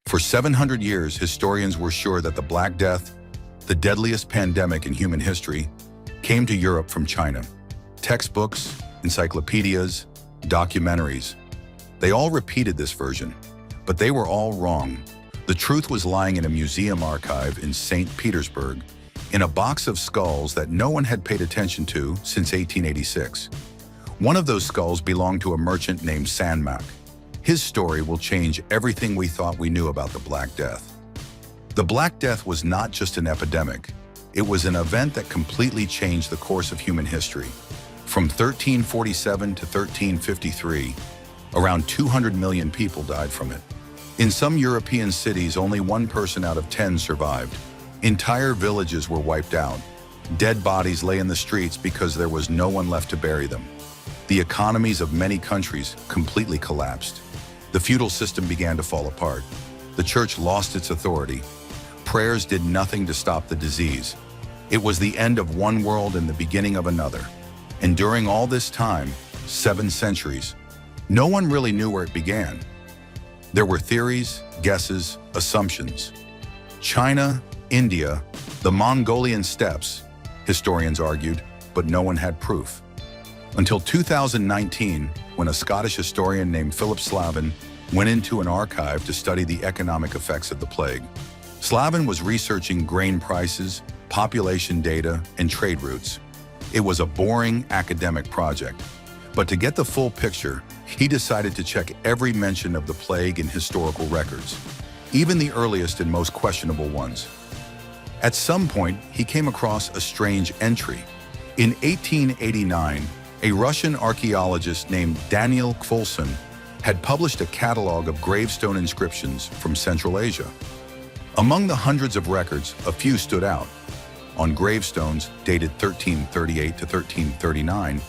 For 700 years, historians were sure that the Black Death, the deadliest pandemic in human history, came to Europe from China. Textbooks, encyclopedias, documentaries, they all repeated this version, but they were all wrong. The truth was lying in a museum archive in St. Petersburg, in a box of skulls that no one had paid attention to since 1886. One of those skulls belonged to a merchant named Sanmak. His story will change everything we thought we knew about the Black Death. The Black Death was not just an epidemic. It was an event that completely changed the course of human history. From 1347 to 1353, around 200 million people died from it. In some European cities, only 1 person out of 10 survived. Entire villages were wiped out. Dead bodies lay in the streets because there was no one left to bury them. The economies of many countries completely collapsed. The feudal system began to fall apart. The church lost its authority. Prayers did nothing to stop the disease. It was the end of one world and the beginning of another. And during all this time, 7 centuries, no one really knew where it began. There were theories, guesses, assumptions. China, India, the Mongolian steppes, historians argued, but no one had proof. Until 2019, when a Scottish historian named Philip Slavin went into an archive to study the economic effects of the plague. Slavin was researching grain prices, population data, and trade routes. It was a boring academic project, but to get the full picture, he decided to check every mention of the plague in historical records, even the earliest and most questionable ones. At some point, he came across a strange entry. In 1889, a Russian archaeologist named Daniel Khvolson had published a catalog of gravestone inscriptions from Central Asia. Among the hundreds of records, a few stood out. On gravestones dated 1338 to 1339,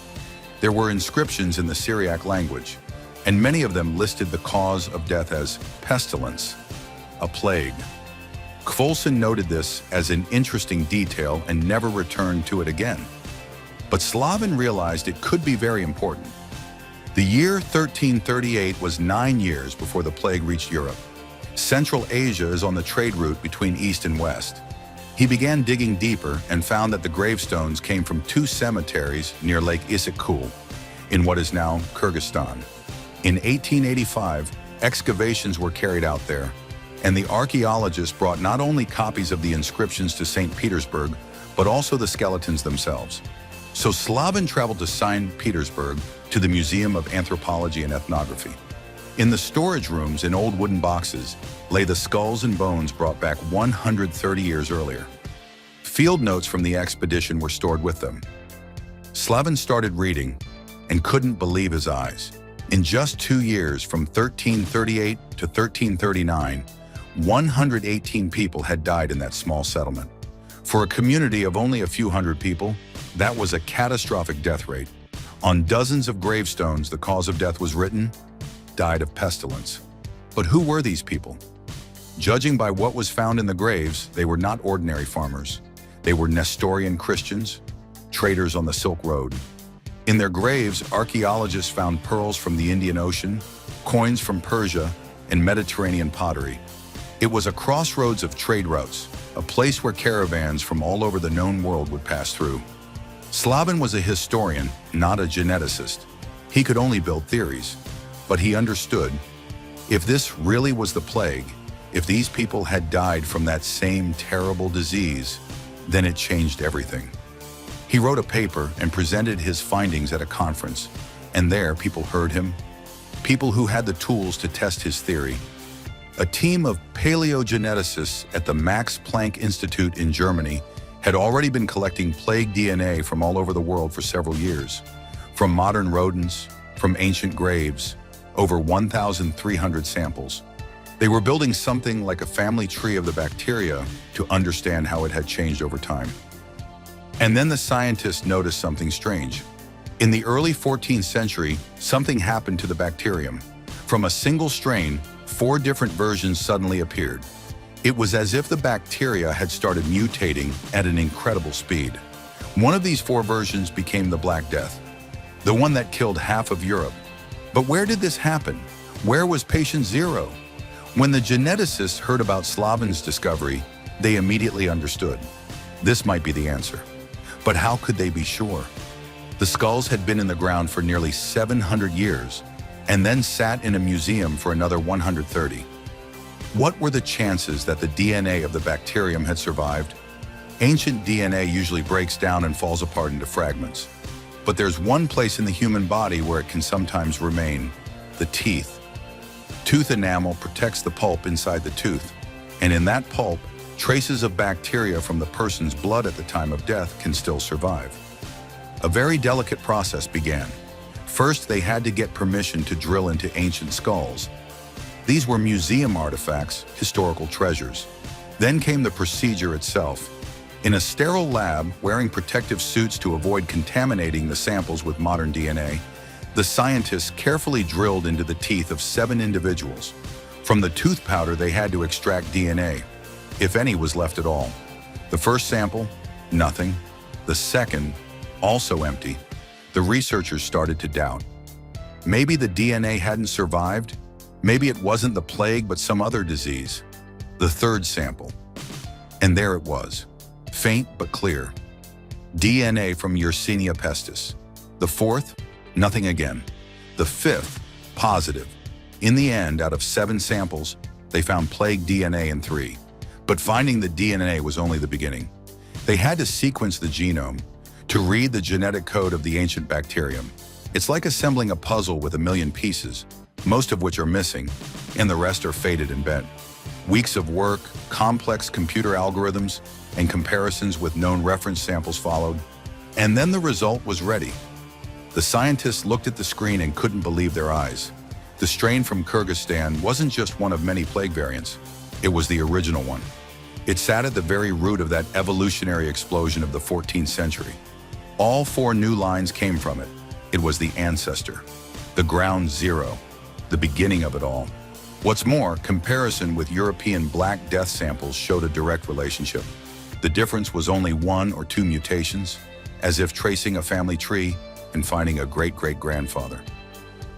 there were inscriptions in the Syriac language, and many of them listed the cause of death as pestilence, a plague. Khvolson noted this as an interesting detail and never returned to it again. But Slavin realized it could be very important. The year 1338 was 9 years before the plague reached Europe. Central Asia is on the trade route between East and West. He began digging deeper and found that the gravestones came from 2 cemeteries near Lake Issyk-Kul, in what is now Kyrgyzstan. In 1885, excavations were carried out there, and the archaeologists brought not only copies of the inscriptions to St. Petersburg, but also the skeletons themselves. So Slavin traveled to St. Petersburg to the Museum of Anthropology and Ethnography. In the storage rooms in old wooden boxes lay the skulls and bones brought back 130 years earlier. Field notes from the expedition were stored with them. Slavin started reading and couldn't believe his eyes. In just 2 years, from 1338 to 1339, 118 people had died in that small settlement. For a community of only a few hundred people, that was a catastrophic death rate. On dozens of gravestones, the cause of death was written, died of pestilence. But who were these people? Judging by what was found in the graves, they were not ordinary farmers. They were Nestorian Christians, traders on the Silk Road. In their graves, archaeologists found pearls from the Indian Ocean, coins from Persia, and Mediterranean pottery. It was a crossroads of trade routes, a place where caravans from all over the known world would pass through. Slavin was a historian, not a geneticist. He could only build theories. But he understood, if this really was the plague, if these people had died from that same terrible disease, then it changed everything. He wrote a paper and presented his findings at a conference, and there people heard him, people who had the tools to test his theory. A team of paleogeneticists at the Max Planck Institute in Germany had already been collecting plague DNA from all over the world for several years, from modern rodents, from ancient graves, over 1,300 samples. They were building something like a family tree of the bacteria to understand how it had changed over time. And then the scientists noticed something strange. In the early 14th century, something happened to the bacterium. From a single strain, 4 different versions suddenly appeared. It was as if the bacteria had started mutating at an incredible speed. One of these 4 versions became the Black Death, the one that killed half of Europe. But where did this happen? Where was patient 0? When the geneticists heard about Slavin's discovery, they immediately understood. This might be the answer. But how could they be sure? The skulls had been in the ground for nearly 700 years and then sat in a museum for another 130. What were the chances that the DNA of the bacterium had survived? Ancient DNA usually breaks down and falls apart into fragments. But there's one place in the human body where it can sometimes remain: the teeth. Tooth enamel protects the pulp inside the tooth, and in that pulp, traces of bacteria from the person's blood at the time of death can still survive. A very delicate process began. First, they had to get permission to drill into ancient skulls. These were museum artifacts, historical treasures. Then came the procedure itself. In a sterile lab, wearing protective suits to avoid contaminating the samples with modern DNA, the scientists carefully drilled into the teeth of 7 individuals. From the tooth powder, they had to extract DNA, if any was left at all. The first sample, nothing. The second, also empty. The researchers started to doubt. Maybe the DNA hadn't survived. Maybe it wasn't the plague, but some other disease. The third sample. And there it was, faint but clear. DNA from Yersinia pestis. The fourth, nothing again. The fifth, positive. In the end, out of 7 samples, they found plague DNA in 3. But finding the DNA was only the beginning. They had to sequence the genome to read the genetic code of the ancient bacterium. It's like assembling a puzzle with a million pieces, most of which are missing, and the rest are faded and bent. Weeks of work, complex computer algorithms, and comparisons with known reference samples followed. And then the result was ready. The scientists looked at the screen and couldn't believe their eyes. The strain from Kyrgyzstan wasn't just one of many plague variants. It was the original one. It sat at the very root of that evolutionary explosion of the 14th century. All 4 new lines came from it. It was the ancestor, the ground zero, the beginning of it all. What's more, comparison with European Black Death samples showed a direct relationship. The difference was only 1 or 2 mutations, as if tracing a family tree and finding a great-great-grandfather.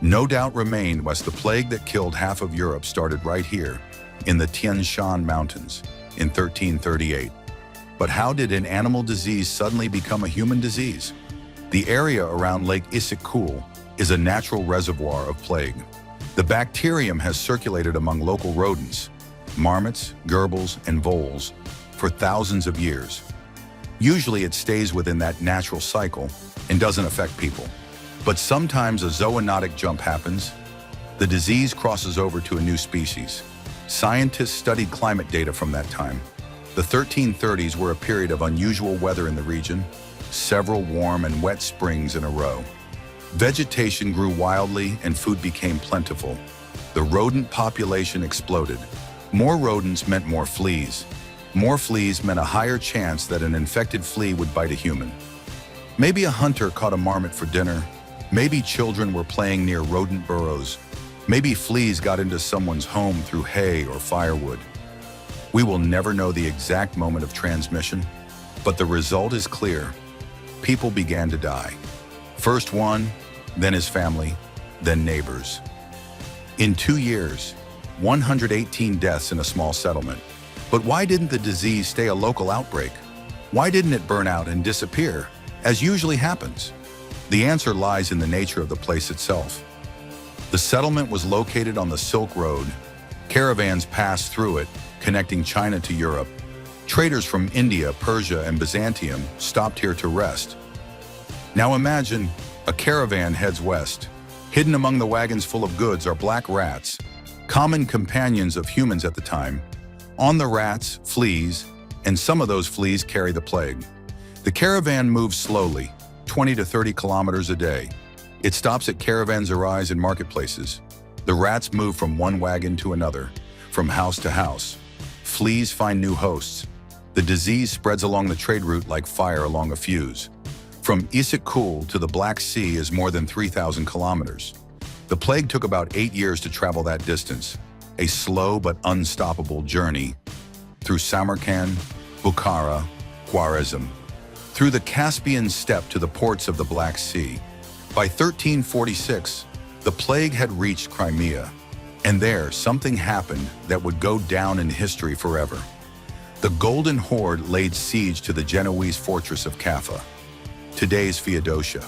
No doubt remained was the plague that killed half of Europe started right here, in the Tian Shan Mountains, in 1338. But how did an animal disease suddenly become a human disease? The area around Lake Issyk-Kul is a natural reservoir of plague. The bacterium has circulated among local rodents, marmots, gerbils, and voles, for thousands of years. Usually it stays within that natural cycle and doesn't affect people. But sometimes a zoonotic jump happens. The disease crosses over to a new species. Scientists studied climate data from that time. The 1330s were a period of unusual weather in the region, several warm and wet springs in a row. Vegetation grew wildly and food became plentiful. The rodent population exploded. More rodents meant more fleas. More fleas meant a higher chance that an infected flea would bite a human. Maybe a hunter caught a marmot for dinner. Maybe children were playing near rodent burrows. Maybe fleas got into someone's home through hay or firewood. We will never know the exact moment of transmission, but the result is clear. People began to die. First one, then his family, then neighbors. In 2 years, 118 deaths in a small settlement. But why didn't the disease stay a local outbreak? Why didn't it burn out and disappear, as usually happens? The answer lies in the nature of the place itself. The settlement was located on the Silk Road. Caravans passed through it, connecting China to Europe. Traders from India, Persia, and Byzantium stopped here to rest. Now imagine a caravan heads west. Hidden among the wagons full of goods are black rats, common companions of humans at the time. On the rats, fleas, and some of those fleas carry the plague. The caravan moves slowly, 20 to 30 kilometers a day. It stops at caravanserais and marketplaces. The rats move from one wagon to another, from house to house. Fleas find new hosts. The disease spreads along the trade route like fire along a fuse. From Issyk-Kul to the Black Sea is more than 3,000 kilometers. The plague took about 8 years to travel that distance, a slow but unstoppable journey through Samarkand, Bukhara, Khwarezm, through the Caspian steppe to the ports of the Black Sea. By 1346, the plague had reached Crimea. And there, something happened that would go down in history forever. The Golden Horde laid siege to the Genoese fortress of Kaffa, today's Feodosia.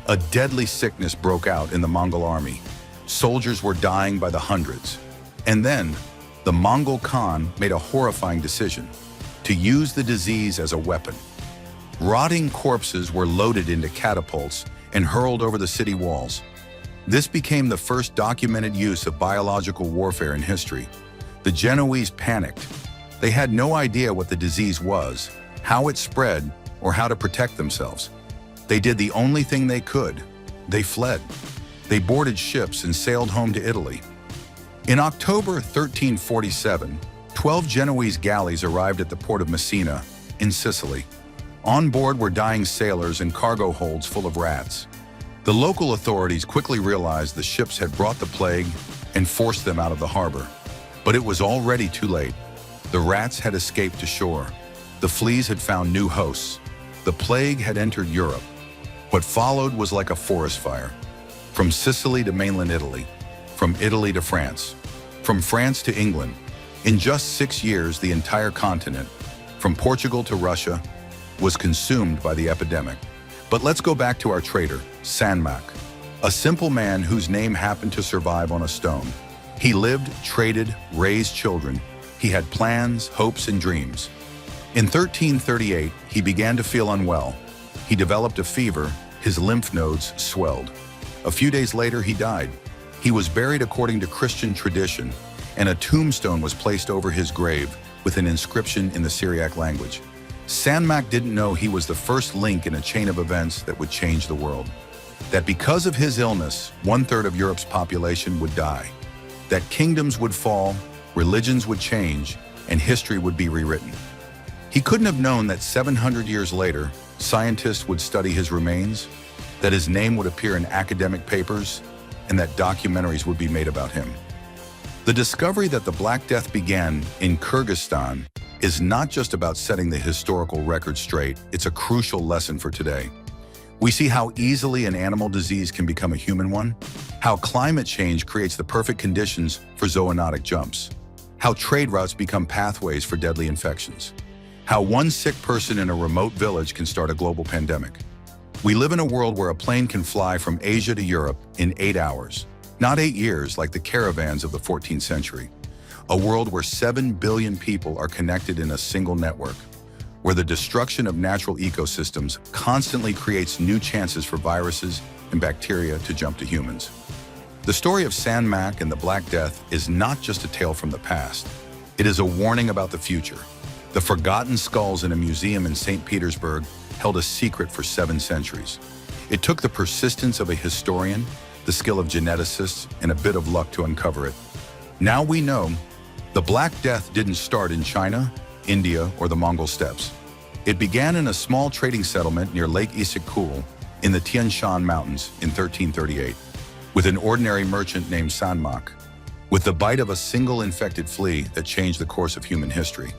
A deadly sickness broke out in the Mongol army. Soldiers were dying by the hundreds. And then, the Mongol Khan made a horrifying decision: to use the disease as a weapon. Rotting corpses were loaded into catapults and hurled over the city walls. This became the first documented use of biological warfare in history. The Genoese panicked. They had no idea what the disease was, how it spread, or how to protect themselves. They did the only thing they could. They fled. They boarded ships and sailed home to Italy. In October 1347, 12 Genoese galleys arrived at the port of Messina, in Sicily. On board were dying sailors and cargo holds full of rats. The local authorities quickly realized the ships had brought the plague and forced them out of the harbor. But it was already too late. The rats had escaped to shore. The fleas had found new hosts. The plague had entered Europe. What followed was like a forest fire. From Sicily to mainland Italy, from Italy to France, from France to England. In just 6 years, the entire continent, from Portugal to Russia, was consumed by the epidemic. But let's go back to our traitor, San Mac, a simple man whose name happened to survive on a stone. He lived, traded, raised children. He had plans, hopes, and dreams. In 1338, he began to feel unwell. He developed a fever, his lymph nodes swelled. A few days later, he died. He was buried according to Christian tradition, and a tombstone was placed over his grave with an inscription in the Syriac language. San Mac didn't know he was the first link in a chain of events that would change the world. That because of his illness, 1/3 of Europe's population would die. That kingdoms would fall, religions would change, and history would be rewritten. He couldn't have known that 700 years later, scientists would study his remains, that his name would appear in academic papers, and that documentaries would be made about him. The discovery that the Black Death began in Kyrgyzstan is not just about setting the historical record straight, it's a crucial lesson for today. We see how easily an animal disease can become a human one, how climate change creates the perfect conditions for zoonotic jumps, how trade routes become pathways for deadly infections, how one sick person in a remote village can start a global pandemic. We live in a world where a plane can fly from Asia to Europe in 8 hours, not 8 years like the caravans of the 14th century. A world where 7 billion people are connected in a single network, where the destruction of natural ecosystems constantly creates new chances for viruses and bacteria to jump to humans. The story of San Mac and the Black Death is not just a tale from the past. It is a warning about the future. The forgotten skulls in a museum in St. Petersburg held a secret for 7 centuries. It took the persistence of a historian, the skill of geneticists, and a bit of luck to uncover it. Now we know the Black Death didn't start in China, India, or the Mongol steppes. It began in a small trading settlement near Lake Issyk-Kul in the Tian Shan Mountains in 1338, with an ordinary merchant named San Mac, with the bite of a single infected flea that changed the course of human history.